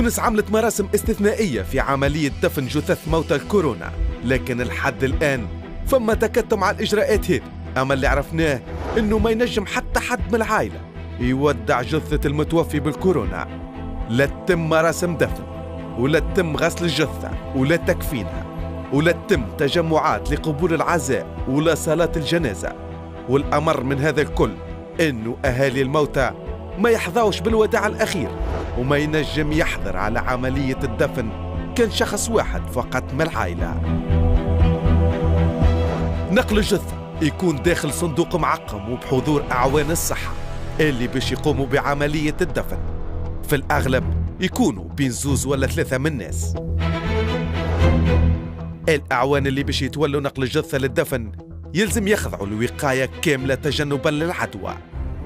تونس عملت مراسم استثنائية في عملية دفن جثث موتى الكورونا، لكن لحد الآن فما تكتم على الإجراءات هذه. أما اللي عرفناه إنه ما ينجم حتى حد من العائلة يودع جثة المتوفي بالكورونا. لا تتم مراسم دفن، ولا تتم غسل الجثة، ولا تكفينها، ولا تتم تجمعات لقبول العزاء، ولا صلاة الجنازة. والأمر من هذا الكل إنه أهالي الموتى ما يحظوش بالوداع الأخير، وما ينجم يحضر على عملية الدفن كان شخص واحد فقط من العائلة. نقل الجثة يكون داخل صندوق معقم وبحضور أعوان الصحة اللي باش يقوموا بعملية الدفن. في الأغلب يكونوا بين 2 ولا 3 من الناس. الأعوان اللي باش يتولوا نقل الجثة للدفن يلزم يخضعوا لوقاية كاملة تجنبا للعدوى.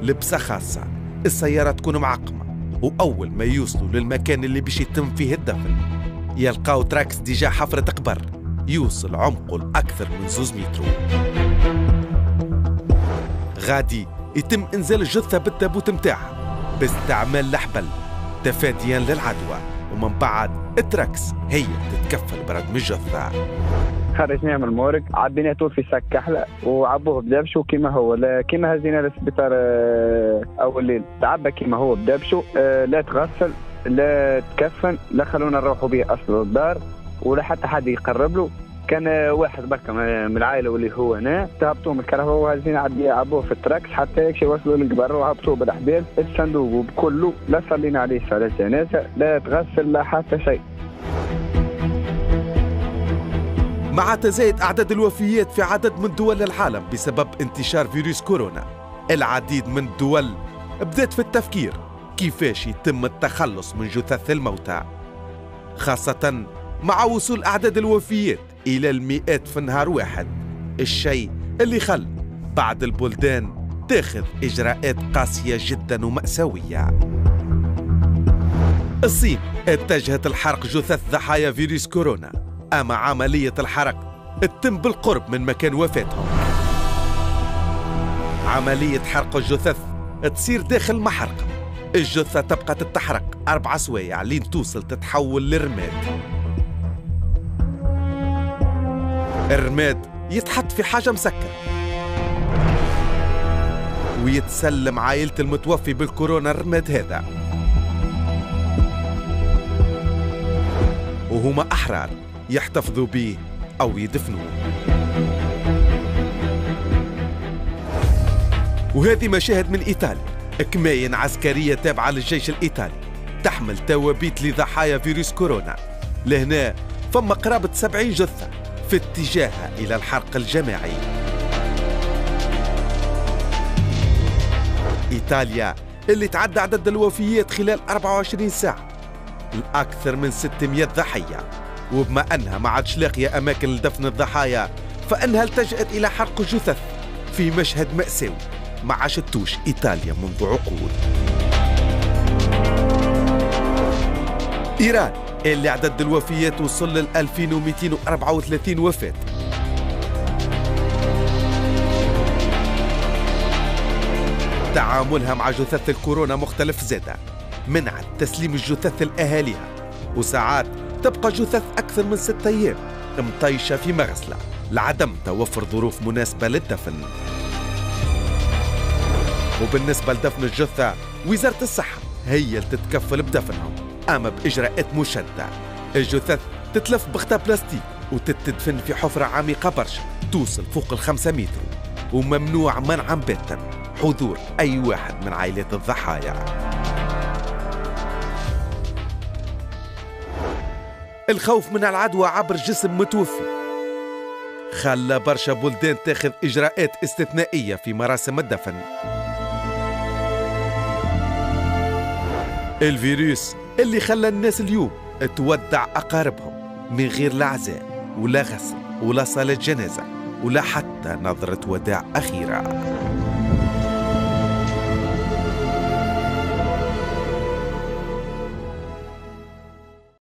لبسة خاصة، السيارة تكون معقمة، وأول ما يوصلوا للمكان اللي باش يتم فيه الدفن يلقاو تراكس ديجا حفرة قبر يوصل عمقه لأكثر من 2 متر. غادي يتم إنزال الجثة بالتابوت متاعها باستعمال الحبل تفاديا للعدوى، ومن بعد التراكس هي تتكفل بردم الجثة. خرجناه من المورج، عبيناه في ساك كحله وعبوه بدبشه كيما هو، كيما هزينا للسبيطار اول ليل، تعبى كيما هو بدبشه، لا تغسل لا تكفن، لا خلونا نروحوا به اصل الدار ولا حتى حد يقرب له. كان واحد بركه من العائله واللي هو هنا، تهبطوه من الكهرباء وهزين عبوه في التراكس حتى يكشي وصلوا للقبر وهبطوه بالحبال الصندوق وبكله. لا صلينا عليه صلاه جنازه، لا تغسل لا حتى شيء. مع تزايد أعداد الوفيات في عدد من دول العالم بسبب انتشار فيروس كورونا، العديد من الدول بدأت في التفكير كيفاش يتم التخلص من جثث الموتى، خاصة مع وصول أعداد الوفيات إلى المئات في نهار واحد، الشيء اللي خل بعض البلدان تاخذ إجراءات قاسية جدا ومأساوية. الصين اتجهت لحرق جثث ضحايا فيروس كورونا، أما عملية الحرق تتم بالقرب من مكان وفاتهم. عملية حرق الجثث تصير داخل محرقة، الجثة تبقى تتحرق 4 سوايع لين توصل تتحول لرماد. الرماد يتحط في حاجة مسكرة ويتسلم عائلة المتوفي بالكورونا الرماد هذا، وهما أحرار يحتفظوا به أو يدفنوه. وهذه مشاهد من إيطاليا، كماين عسكرية تابعة للجيش الإيطالي تحمل توابيت لضحايا فيروس كورونا. لهنا فما قرابة 70 جثة في اتجاهها إلى الحرق الجماعي. إيطاليا اللي تعدى عدد الوفيات خلال 24 ساعة الأكثر من 600 ضحية، وبما أنها ما عادش لاقية أماكن لدفن الضحايا فإنها التجأت إلى حرق الجثث في مشهد مأساوي ما عاشتوش إيطاليا منذ عقود. إيران اللي عدد الوفيات وصل ل 2234 وفاة. تعاملها مع جثث الكورونا مختلف زادة، منعت تسليم الجثث لأهاليها، وساعات تبقى جثث أكثر من 6 أيام مطيشة في مغسلة لعدم توفر ظروف مناسبة للدفن. وبالنسبة لدفن الجثة وزارة الصحة هي اللي تتكفل بدفنهم، أما بإجراءات مشدة. الجثث تتلف بغطاء بلاستيك وتتدفن في حفرة عميقة برشا توصل فوق 5 متر، وممنوع منعا باتا حضور أي واحد من عائلات الضحايا. الخوف من العدوى عبر جسم متوفي خلى برشا بلدان تاخذ إجراءات استثنائية في مراسم الدفن. الفيروس اللي خلى الناس اليوم تودع أقاربهم من غير لا عزاء ولا غسل ولا صلاة جنازة ولا حتى نظرة وداع أخيرة.